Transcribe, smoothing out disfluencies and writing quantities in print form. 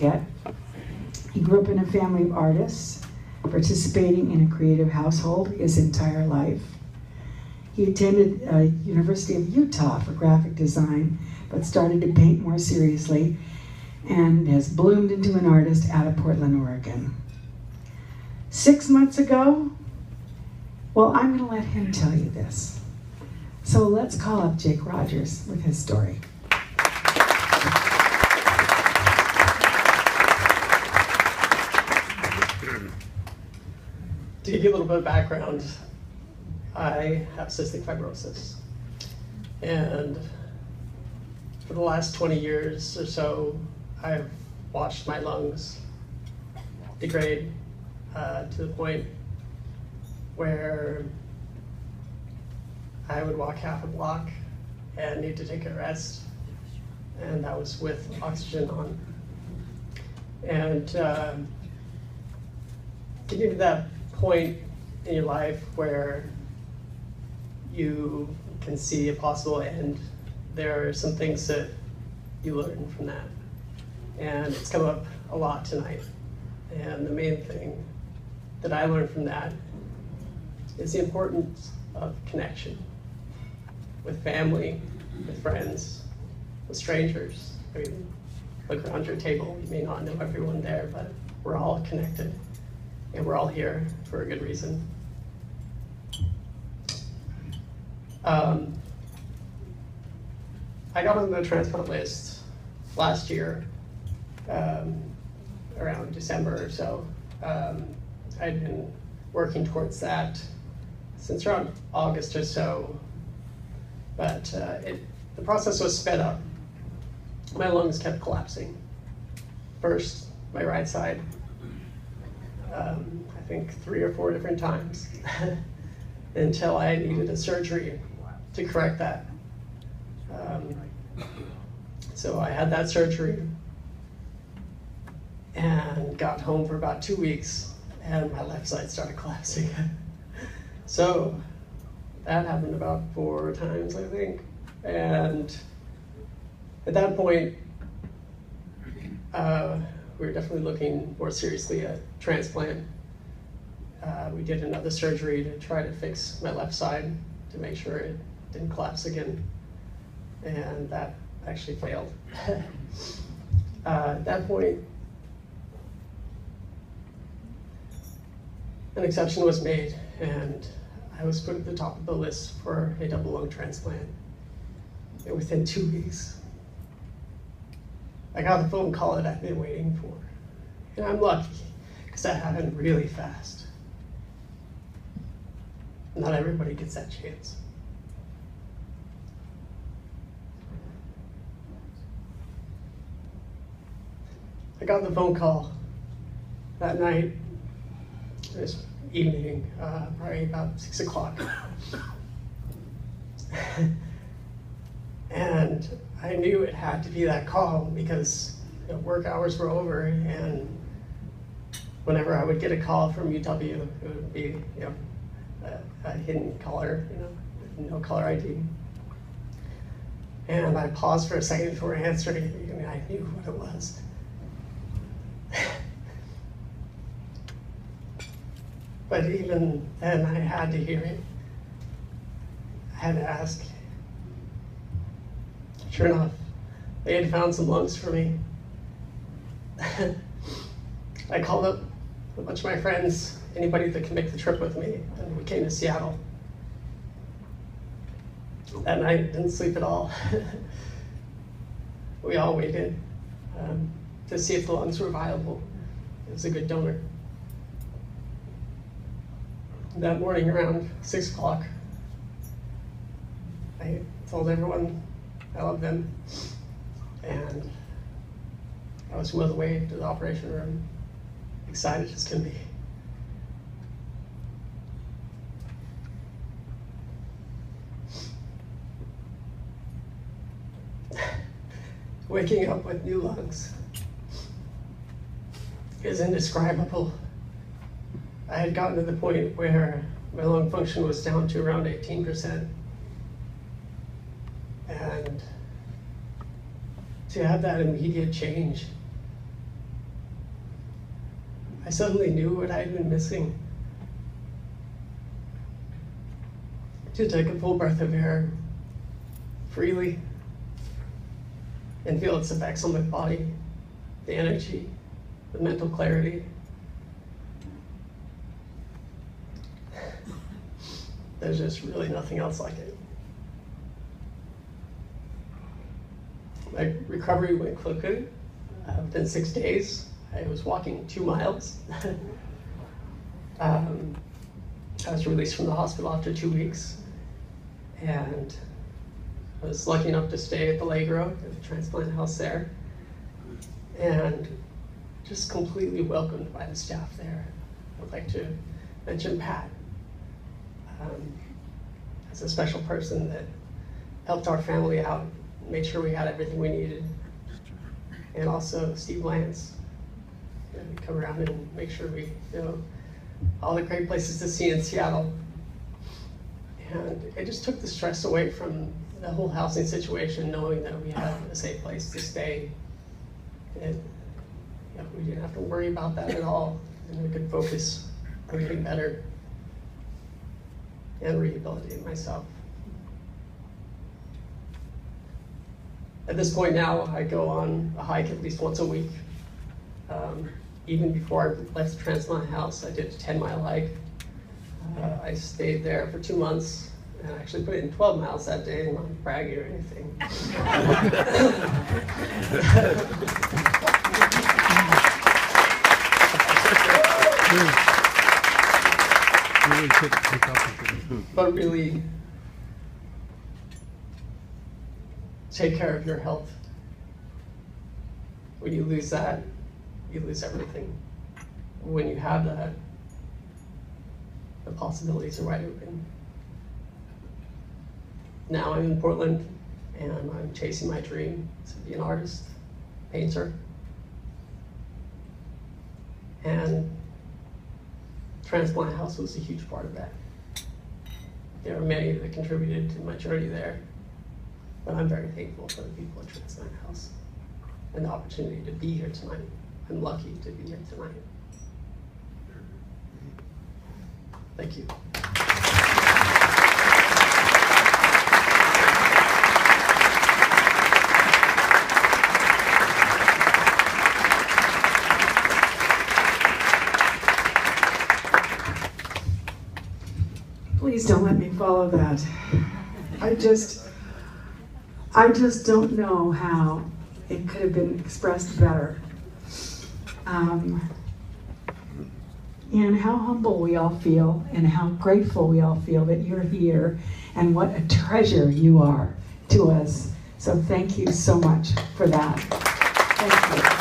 forget. He grew up in a family of artists, participating in a creative household his entire life. He attended University of Utah for graphic design, but started to paint more seriously and has bloomed into an artist out of Portland, Oregon. 6 months ago, well, I'm going to let him tell you this. So let's call up Jake Rogers with his story. To give you a little bit of background, I have cystic fibrosis. And for the last 20 years or so, I've watched my lungs degrade to the point where I would walk half a block and need to take a rest, and that was with oxygen on. And getting to that point in your life where you can see a possible end, there are some things that you learn from that. And it's come up a lot tonight. And the main thing that I learned from that is the importance of connection with family, with friends, with strangers. I mean, look around your table, you may not know everyone there, but we're all connected and we're all here for a good reason. I got on the transplant list last year, around December or so. I'd been working towards that since around August or so, but the process was sped up. My lungs kept collapsing. First, my right side, I think 3 or 4 different times, until I needed a surgery to correct that. So I had that surgery and got home for about 2 weeks, and my left side started collapsing. So that happened about 4 times, I think. And at that point, we were definitely looking more seriously at transplant. We did another surgery to try to fix my left side to make sure it didn't collapse again, and that actually failed. At that point, an exception was made, and I was put at the top of the list for a double lung transplant. And within 2 weeks, I got the phone call that I've been waiting for. And I'm lucky, because that happened really fast. Not everybody gets that chance. I got the phone call that night, this evening, probably about 6 o'clock. And I knew it had to be that call because work hours were over, and whenever I would get a call from UW, it would be a hidden caller, no caller ID. And I paused for a second before answering. I mean, I knew what it was. But even then, I had to hear it. I had to ask. Sure enough, they had found some lungs for me. I called up a bunch of my friends, anybody that can make the trip with me, and we came to Seattle. That night, I didn't sleep at all. We all waited to see if the lungs were viable. It was a good donor. That morning around 6 o'clock, I told everyone I love them, and I was wheeled away to the operation room, excited as can be. Waking up with new lungs is indescribable. I had gotten to the point where my lung function was down to around 18%. And to have that immediate change I suddenly knew what I had been missing. To take a full breath of air freely and feel its effects on my body, the energy, the mental clarity. There's just really nothing else like it. My recovery went quickly. Within 6 days, I was walking 2 miles. I was released from the hospital after 2 weeks, and I was lucky enough to stay at the Legro, at the Transplant House there, and just completely welcomed by the staff there. I would like to mention Pat as a special person that helped our family out, made sure we had everything we needed, and also Steve Lance, to come around and make sure we know all the great places to see in Seattle. And it just took the stress away from the whole housing situation, knowing that we had a safe place to stay. And we didn't have to worry about that at all, and we could focus on getting better and rehabilitating myself. At this point now, I go on a hike at least once a week. Even before I left the Transplant House, I did a 10-mile hike. I stayed there for 2 months, and I actually put in 12 miles that day. I'm not bragging or anything. But really, take care of your health. When you lose that, you lose everything. When you have that, the possibilities are wide open. Now I'm in Portland, and I'm chasing my dream to be an artist, painter. And Transplant House was a huge part of that. There are many that contributed to my journey there, but I'm very thankful for the people at Transplant House and the opportunity to be here tonight. I'm lucky to be here tonight. Thank you. Please don't let me follow that. I just don't know how it could have been expressed better. And how humble we all feel, and how grateful we all feel that you're here, and what a treasure you are to us. So thank you so much for that. Thank you.